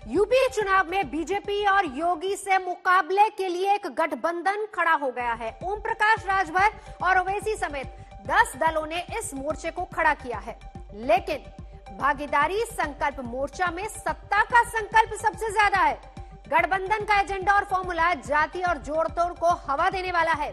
UP चुनाव में BJP और योगी से मुकाबले के लिए एक गठबंधन खड़ा हो गया है। ओम प्रकाश राजभर और ओवैसी समेत 10 दलों ने इस मोर्चे को खड़ा किया है, लेकिन भागीदारी संकल्प मोर्चा में सत्ता का संकल्प सबसे ज्यादा है। गठबंधन का एजेंडा और फॉर्मूला जाति और जोड़ तोड़ को हवा देने वाला है।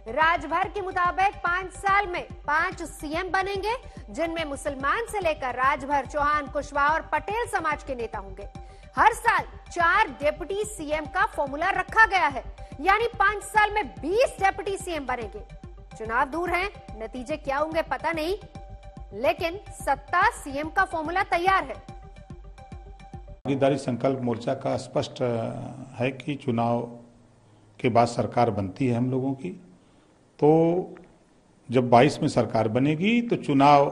राजभर के मुताबिक 5 साल में 5 सीएम बनेंगे, जिनमें मुसलमान से लेकर राजभर, चौहान, कुशवाहा और पटेल समाज के नेता होंगे। हर साल 4 डिप्टी सीएम का फॉर्मूला रखा गया है, यानी 5 साल में 20 डिप्टी सीएम बनेंगे। चुनाव दूर हैं, नतीजे क्या होंगे पता नहीं, लेकिन सत्ता सीएम का फॉर्मूला तैयार है। भागीदारी संकल्प मोर्चा का स्पष्ट है कि चुनाव के बाद सरकार बनती है हम लोगों की, तो जब 22 में सरकार बनेगी तो चुनाव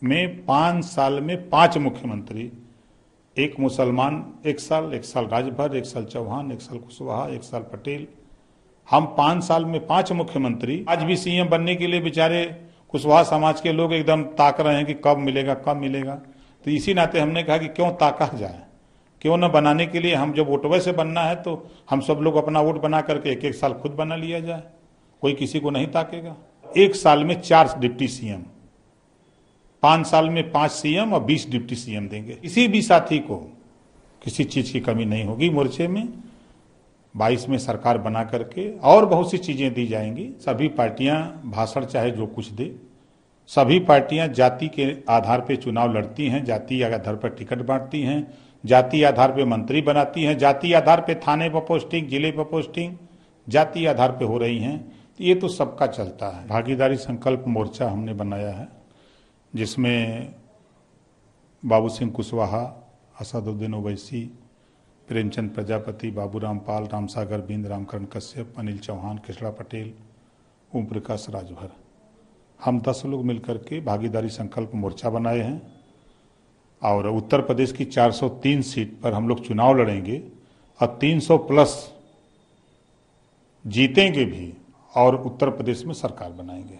में 5 साल में 5 मुख्यमंत्री, एक मुसलमान एक साल राजभर, एक साल चौहान, एक साल कुशवाहा, एक साल पटेल, हम 5 साल में 5 मुख्यमंत्री। आज भी सीएम बनने के लिए बेचारे कुशवाहा समाज के लोग एकदम ताक रहे हैं कि कब मिलेगा कब मिलेगा। तो इसी नाते हमने कहा कि क्यों ताका जाए, क्यों न बनाने के लिए, हम जब वोटवे से बनना है तो हम सब लोग अपना वोट बना करके एक साल खुद बना लिया जाए, कोई किसी को नहीं ताकेगा। 1 साल में 4 डिप्टी सीएम, 5 साल में 5 सीएम और 20 डिप्टी सीएम देंगे। किसी भी साथी को किसी चीज की कमी नहीं होगी मोर्चे में। 22 में सरकार बना करके और बहुत सी चीजें दी जाएंगी। सभी पार्टियां भाषण चाहे जो कुछ दे, सभी पार्टियां जाति के आधार पर चुनाव लड़ती हैं, जाति आधार पर टिकट बांटती हैं, जाति आधार पर मंत्री बनाती हैं, जाति आधार पर थाने पर पोस्टिंग, जिले पर पोस्टिंग जाति आधार पर हो रही हैं। ये तो सबका चलता है। भागीदारी संकल्प मोर्चा हमने बनाया है, जिसमें बाबू सिंह कुशवाहा, असदुद्दीन ओवैसी, प्रेमचंद प्रजापति, बाबूराम पाल, रामसागर बिंद, रामकरण कश्यप, अनिल चौहान, कृष्णा पटेल, ओम प्रकाश राजभर, हम 10 लोग मिलकर के भागीदारी संकल्प मोर्चा बनाए हैं। और उत्तर प्रदेश की 403 सीट पर हम लोग चुनाव लड़ेंगे और 300 प्लस जीतेंगे भी और उत्तर प्रदेश में सरकार बनाएंगे।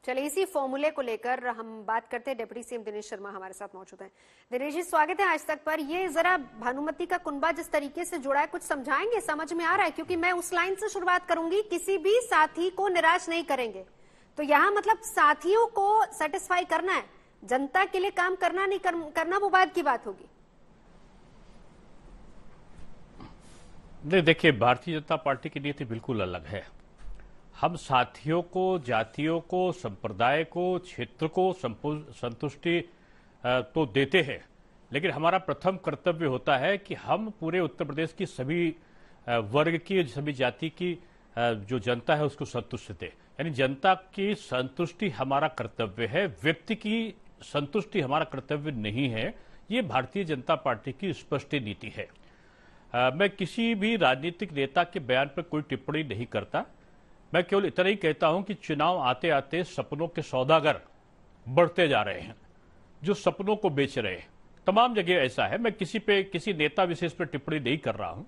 चलिए, इसी फॉर्मूले को लेकर हम बात करते हैं। डिप्टी सीएम दिनेश शर्मा हमारे साथ मौजूद हैं। दिनेश जी, स्वागत है आज तक पर। ये जरा भानुमति का कुनबा जिस तरीके से जुड़ा है, कुछ समझाएंगे? समझ में आ रहा है? क्योंकि मैं उस लाइन से शुरुआत करूंगी, किसी भी साथी को निराश नहीं करेंगे। तो यहाँ मतलब साथियों को सेटिस्फाई करना है, जनता के लिए काम करना नहीं करना वो बात की बात होगी। नहीं, देखिए, भारतीय जनता पार्टी की नीति बिल्कुल अलग है। हम साथियों को, जातियों को, संप्रदाय को, क्षेत्र को संतुष्टि तो देते हैं, लेकिन हमारा प्रथम कर्तव्य होता है कि हम पूरे उत्तर प्रदेश की सभी वर्ग की, सभी जाति की जो जनता है उसको संतुष्टि दे। यानी जनता की संतुष्टि हमारा कर्तव्य है, व्यक्ति की संतुष्टि हमारा कर्तव्य नहीं है। ये भारतीय जनता पार्टी की स्पष्ट नीति है। मैं किसी भी राजनीतिक नेता के बयान पर कोई टिप्पणी नहीं करता। मैं केवल इतना ही कहता हूं कि चुनाव आते आते सपनों के सौदागर बढ़ते जा रहे हैं, जो सपनों को बेच रहे हैं। तमाम जगह ऐसा है। मैं किसी नेता विशेष पर टिप्पणी नहीं कर रहा हूं।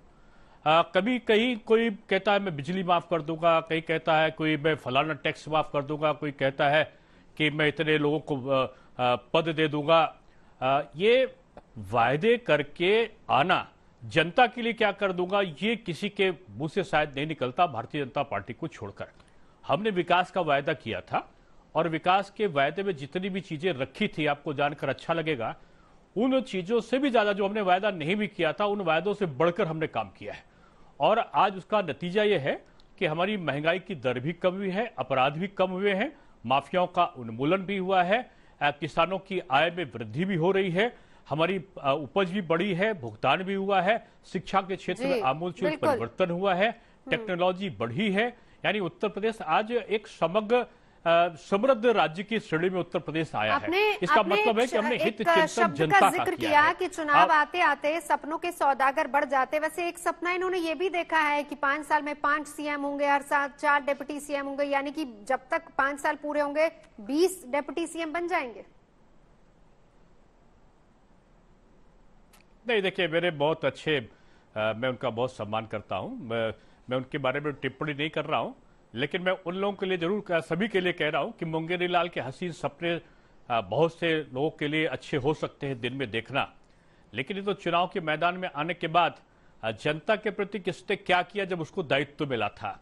कभी कहीं कोई कहता है मैं बिजली माफ कर दूंगा, कहीं कहता है कोई मैं फलाना टैक्स माफ कर दूंगा, कोई कहता है कि मैं इतने लोगों को पद दे दूंगा। ये वायदे करके आना, जनता के लिए क्या कर दूंगा, ये किसी के मुंह से शायद नहीं निकलता भारतीय जनता पार्टी को छोड़कर। हमने विकास का वायदा किया था और विकास के वायदे में जितनी भी चीजें रखी थी, आपको जानकर अच्छा लगेगा, उन चीजों से भी ज्यादा जो हमने वायदा नहीं भी किया था, उन वायदों से बढ़कर हमने काम किया है। और आज उसका नतीजा यह है कि हमारी महंगाई की दर भी कम हुई है, अपराध भी कम हुए हैं, माफियाओं का उन्मूलन भी हुआ है, किसानों की आय में वृद्धि भी हो रही है, हमारी उपज भी बढ़ी है, भुगतान भी हुआ है, शिक्षा के क्षेत्र में आमूलचूल परिवर्तन हुआ है, टेक्नोलॉजी बढ़ी है। यानी उत्तर प्रदेश आज एक समग्र समृद्ध राज्य की श्रेणी में उत्तर प्रदेश आया है। इसका मतलब है कि हमने हित चिंतन जनता का जिक्र किया कि चुनाव आते आते सपनों के सौदागर बढ़ जाते। वैसे एक सपना इन्होंने ये भी देखा है कि 5 साल में 5 सीएम होंगे, हर साल 4 डिप्टी सीएम होंगे, यानी कि जब तक 5 साल पूरे होंगे 20 डिप्टी सीएम बन जाएंगे। नहीं, देखिए, मेरे बहुत अच्छे, मैं उनका बहुत सम्मान करता हूं। मैं उनके बारे में टिप्पणी नहीं कर रहा हूं, लेकिन मैं उन लोगों के लिए जरूर, सभी के लिए कह रहा हूं कि मुंगेरी लाल के हसीन सपने बहुत से लोगों के लिए अच्छे हो सकते हैं दिन में देखना, लेकिन ये तो चुनाव के मैदान में आने के बाद जनता के प्रति किसने क्या किया जब उसको दायित्व मिला था,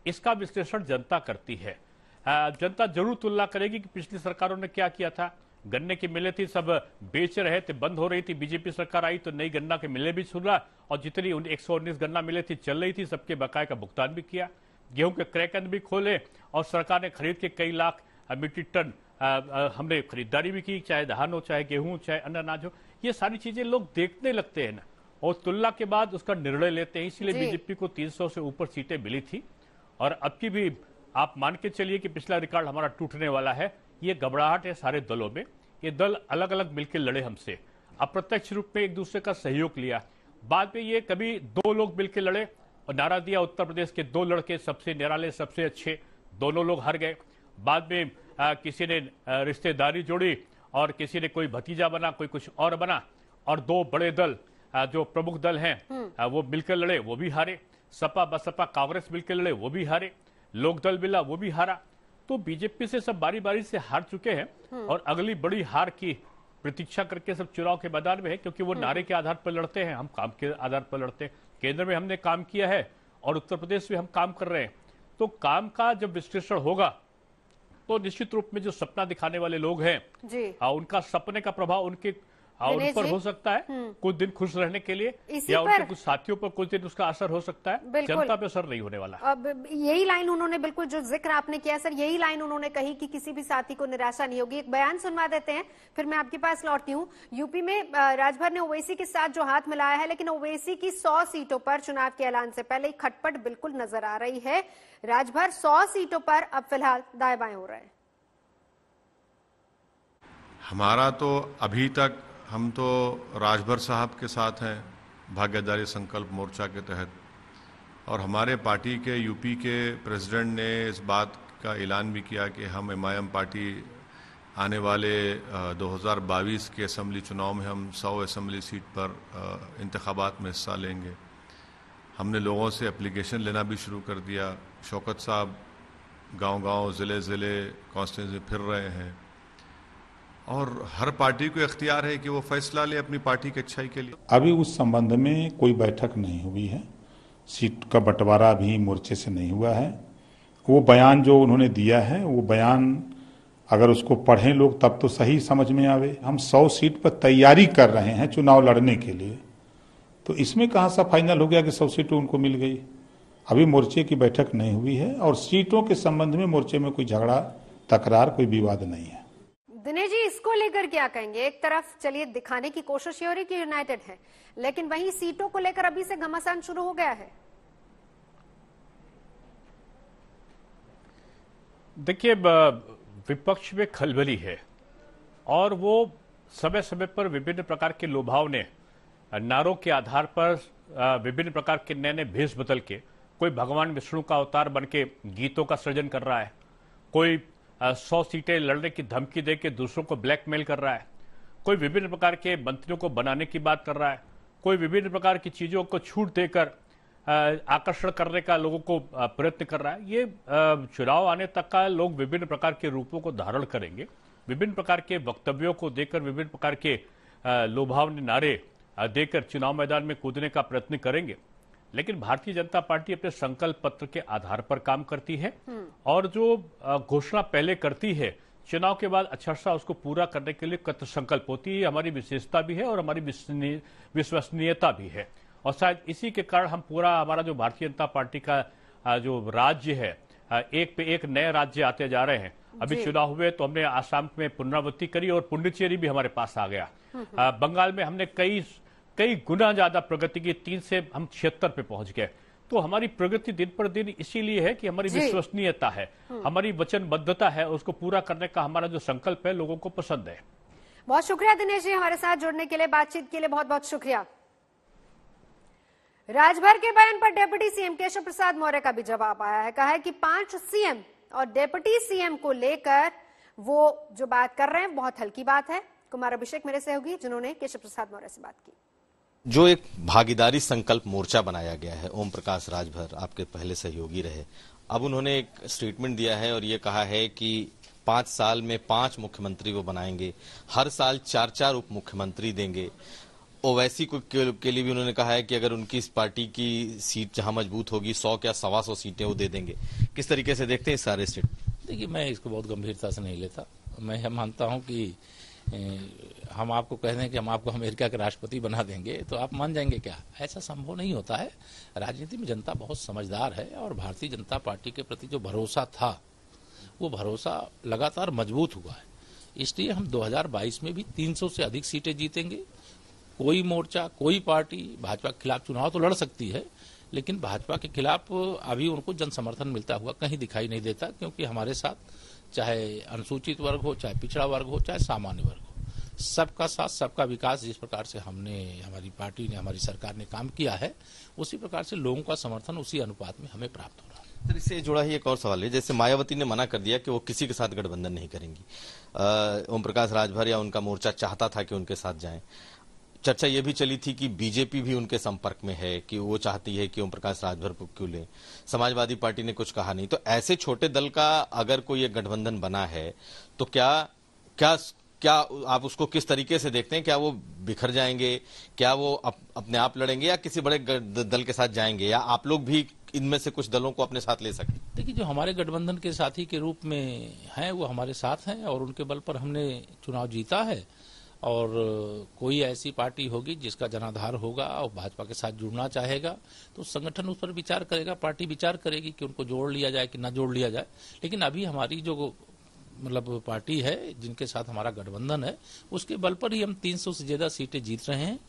इसका विश्लेषण जनता करती है। जनता जरूर तुलना करेगी कि पिछली सरकारों ने क्या किया था। गन्ने की मिलें थी, सब बेच रहे थे, बंद हो रही थी। बीजेपी सरकार आई तो नई गन्ना के मिलें भी खुला और जितनी 119 गन्ना मिले थी चल रही थी, सबके बकाये का भुगतान भी किया। गेहूं के क्रैकन भी खोले और सरकार ने खरीद के कई लाख मीट्रिक टन हमने खरीदारी भी की, चाहे धान हो, चाहे गेहूं, चाहे अन्य अनाज हो। ये सारी चीजें लोग देखने लगते हैं ना, और तुलना के बाद उसका निर्णय लेते हैं। इसलिए बीजेपी को 300 से ऊपर सीटें मिली थी और अब की भी आप मान के चलिए कि पिछला रिकॉर्ड हमारा टूटने वाला है। ये घबराहट है सारे दलों में। ये दल अलग अलग मिलकर लड़े हमसे, अप्रत्यक्ष रूप में एक दूसरे का सहयोग लिया। बाद में ये कभी 2 लोग मिलकर लड़े और नारा दिया उत्तर प्रदेश के 2 लड़के सबसे निराले, सबसे अच्छे, दोनों लोग हार गए। बाद में किसी ने रिश्तेदारी जोड़ी और किसी ने कोई भतीजा बना, कोई कुछ और बना, और 2 बड़े दल जो प्रमुख दल हैं वो मिलकर लड़े, वो भी हारे। सपा बसपा कांग्रेस मिलकर लड़े, वो भी हारे। लोकदल मिला, वो भी हारा। तो बीजेपी से सब बारी बारी से हार चुके हैं और अगली बड़ी हार की प्रतीक्षा करके सब चुनाव के मैदान में है, क्योंकि वो नारे के आधार पर लड़ते हैं, हम काम के आधार पर लड़ते हैं। केंद्र में हमने काम किया है और उत्तर प्रदेश में हम काम कर रहे हैं। तो काम का जब विश्लेषण होगा तो निश्चित रूप में जो सपना दिखाने वाले लोग हैं उनका सपने का प्रभाव उनके उन पर हो सकता है कुछ दिन खुश रहने के लिए, या उनके कुछ साथियों पर कुछ दिन उसका असर हो सकता है। जनता पे असर नहीं होने वाला। अब यही लाइन उन्होंने, बिल्कुल जो जिक्र आपने किया सर, यही लाइन उन्होंने कही कि किसी भी साथी को निराशा नहीं होगी। एक बयान सुनवा देते हैं, फिर मैं आपके पास लौटती हूँ। यूपी में राजभर ने ओवैसी के साथ जो हाथ मिलाया है, लेकिन ओवैसी की 100 सीटों पर चुनाव के ऐलान से पहले ही खटपट बिल्कुल नजर आ रही है। राजभर 100 सीटों पर अब फिलहाल दाएं बाएं हो रहे हैं। हमारा तो अभी तक हम तो राजभर साहब के साथ हैं भाग्यदारी संकल्प मोर्चा के तहत, और हमारे पार्टी के यूपी के प्रेसिडेंट ने इस बात का ऐलान भी किया कि हम एमआईएम पार्टी आने वाले 2022 के असेंबली चुनाव में हम 100 असेंबली सीट पर इंतखाबात में हिस्सा लेंगे। हमने लोगों से एप्लीकेशन लेना भी शुरू कर दिया। शौकत साहब गांव-गांव, ज़िले-ज़िले, कॉन्स्टिट्यूंसी फिर रहे हैं, और हर पार्टी को इख्तियार है कि वो फैसला ले अपनी पार्टी की अच्छाई के लिए। अभी उस संबंध में कोई बैठक नहीं हुई है। सीट का बंटवारा भी मोर्चे से नहीं हुआ है। वो बयान जो उन्होंने दिया है, वो बयान अगर उसको पढ़ें लोग तब तो सही समझ में आवे। हम 100 सीट पर तैयारी कर रहे हैं चुनाव लड़ने के लिए, तो इसमें कहाँ सा फाइनल हो गया कि 100 सीटें उनको मिल गई। अभी मोर्चे की बैठक नहीं हुई है और सीटों के संबंध में मोर्चे में कोई झगड़ा, तकरार, कोई विवाद नहीं है। दिनेश जी, इसको लेकर क्या कहेंगे? एक तरफ चलिए दिखाने की कोशिश ये हो रही कि यूनाइटेड है, लेकिन वहीं सीटों को लेकर अभी से घमासान शुरू हो गया है। देखिए, विपक्ष में खलबली है और वो समय समय पर विभिन्न प्रकार के लोभावने नारों के आधार पर विभिन्न प्रकार के नए नए भेष बदल के, कोई भगवान विष्णु का अवतार बन के गीतों का सृजन कर रहा है, कोई 100 सीटें लड़ने की धमकी दे के दूसरों को ब्लैकमेल कर रहा है, कोई विभिन्न प्रकार के मंत्रियों को बनाने की बात कर रहा है, कोई विभिन्न प्रकार की चीजों को छूट देकर आकर्षण करने का लोगों को प्रयत्न कर रहा है। ये चुनाव आने तक का लोग विभिन्न प्रकार के रूपों को धारण करेंगे, विभिन्न प्रकार के वक्तव्यों को देकर, विभिन्न प्रकार के लोभावने नारे देकर चुनाव मैदान में कूदने का प्रयत्न करेंगे। लेकिन भारतीय जनता पार्टी अपने संकल्प पत्र के आधार पर काम करती है और जो घोषणा पहले करती है, चुनाव के बाद अच्छा सा उसको पूरा करने के लिए कृत संकल्प होती है। हमारी विशेषता भी है और हमारी विश्वसनीयता भी है, और शायद इसी के कारण हम पूरा हमारा जो भारतीय जनता पार्टी का जो राज्य है, एक पे एक नए राज्य आते जा रहे हैं। अभी चुनाव हुए तो हमने आसाम में पुनरावृत्ति करी और पुडुचेरी भी हमारे पास आ गया। बंगाल में हमने कई गुना ज्यादा प्रगति की, 3 से हम 76 पे पहुंच गए। तो हमारी प्रगति दिन पर दिन इसीलिए है कि हमारी विश्वसनीयता है, हमारी वचनबद्धता है, उसको पूरा करने का हमारा जो संकल्प है लोगों को पसंद है। बहुत शुक्रिया दिनेश जी, हमारे साथ जुड़ने के लिए, बातचीत के लिए बहुत बहुत शुक्रिया। राजभर के बयान पर डिप्टी सीएम केशव प्रसाद मौर्य का भी जवाब आया है। कहा है कि 5 सीएम और डिप्टी सीएम को लेकर वो जो बात कर रहे हैं बहुत हल्की बात है। कुमार अभिषेक मेरे सहयोगी, जिन्होंने केशव प्रसाद मौर्य से बात की। जो एक भागीदारी संकल्प मोर्चा बनाया गया है, ओम प्रकाश राजभर आपके पहले सहयोगी रहे, अब उन्होंने एक स्टेटमेंट दिया है और ये कहा है कि 5 साल में 5 मुख्यमंत्री वो बनाएंगे, हर साल 4-4 उप मुख्यमंत्री देंगे, ओवैसी को के लिए भी उन्होंने कहा है कि अगर उनकी इस पार्टी की सीट जहां मजबूत होगी 100 क्या 125 सीटें वो दे देंगे। किस तरीके से देखते हैं इस सारे स्टेट? देखिए, मैं इसको बहुत गंभीरता से नहीं लेता। मैं मानता हूं कि हम आपको कह दें कि हम आपको अमेरिका के राष्ट्रपति बना देंगे तो आप मान जाएंगे क्या? ऐसा संभव नहीं होता है। राजनीति में जनता बहुत समझदार है और भारतीय जनता पार्टी के प्रति जो भरोसा था वो भरोसा लगातार मजबूत हुआ है। इसलिए हम 2022 में भी 300 से अधिक सीटें जीतेंगे। कोई मोर्चा, कोई पार्टी भाजपा के खिलाफ चुनाव तो लड़ सकती है, लेकिन भाजपा के खिलाफ अभी उनको जन समर्थन मिलता हुआ कहीं दिखाई नहीं देता, क्योंकि हमारे साथ चाहे अनुसूचित वर्ग हो, चाहे पिछड़ा वर्ग हो, चाहे सामान्य वर्ग हो, सबका साथ सबका विकास जिस प्रकार से हमारी पार्टी ने, हमारी सरकार ने काम किया है, उसी प्रकार से लोगों का समर्थन उसी अनुपात में हमें प्राप्त हो रहा है। सर, इससे जुड़ा ही एक और सवाल है, जैसे मायावती ने मना कर दिया कि वो किसी के साथ गठबंधन नहीं करेंगी। ओम प्रकाश राजभर या उनका मोर्चा चाहता था कि उनके साथ जाएं। चर्चा ये भी चली थी कि बीजेपी भी उनके संपर्क में है, कि वो चाहती है कि ओम प्रकाश राजभर को क्यों ले। समाजवादी पार्टी ने कुछ कहा नहीं। तो ऐसे छोटे दल का अगर कोई एक गठबंधन बना है तो क्या आप उसको किस तरीके से देखते हैं? क्या वो बिखर जाएंगे? क्या वो अपने आप लड़ेंगे या किसी बड़े दल के साथ जाएंगे, या आप लोग भी इनमें से कुछ दलों को अपने साथ ले सकें? देखिए, जो हमारे गठबंधन के साथी के रूप में हैं वो हमारे साथ हैं और उनके बल पर हमने चुनाव जीता है। और कोई ऐसी पार्टी होगी जिसका जनाधार होगा और भाजपा के साथ जुड़ना चाहेगा तो संगठन उस पर विचार करेगा, पार्टी विचार करेगी कि उनको जोड़ लिया जाए कि ना जोड़ लिया जाए। लेकिन अभी हमारी जो पार्टी है जिनके साथ हमारा गठबंधन है, उसके बल पर ही हम 300 से ज्यादा सीटें जीत रहे हैं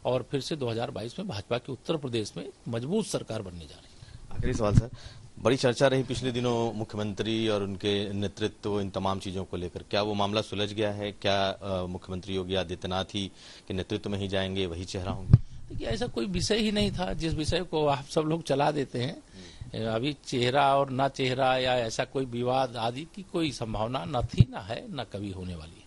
और फिर से 2022 में भाजपा की उत्तर प्रदेश में मजबूत सरकार बनने जा रही है। आखिरी सवाल सर, बड़ी चर्चा रही पिछले दिनों मुख्यमंत्री और उनके नेतृत्व, इन तमाम चीजों को लेकर। क्या वो मामला सुलझ गया है? क्या मुख्यमंत्री योगी आदित्यनाथ ही के नेतृत्व में ही जाएंगे, वही चेहरा होंगे? देखिए, ऐसा कोई विषय ही नहीं था जिस विषय को आप सब लोग चला देते हैं। अभी चेहरा और ना चेहरा या ऐसा कोई विवाद आदि की कोई संभावना न थी, न है, न कभी होने वाली है।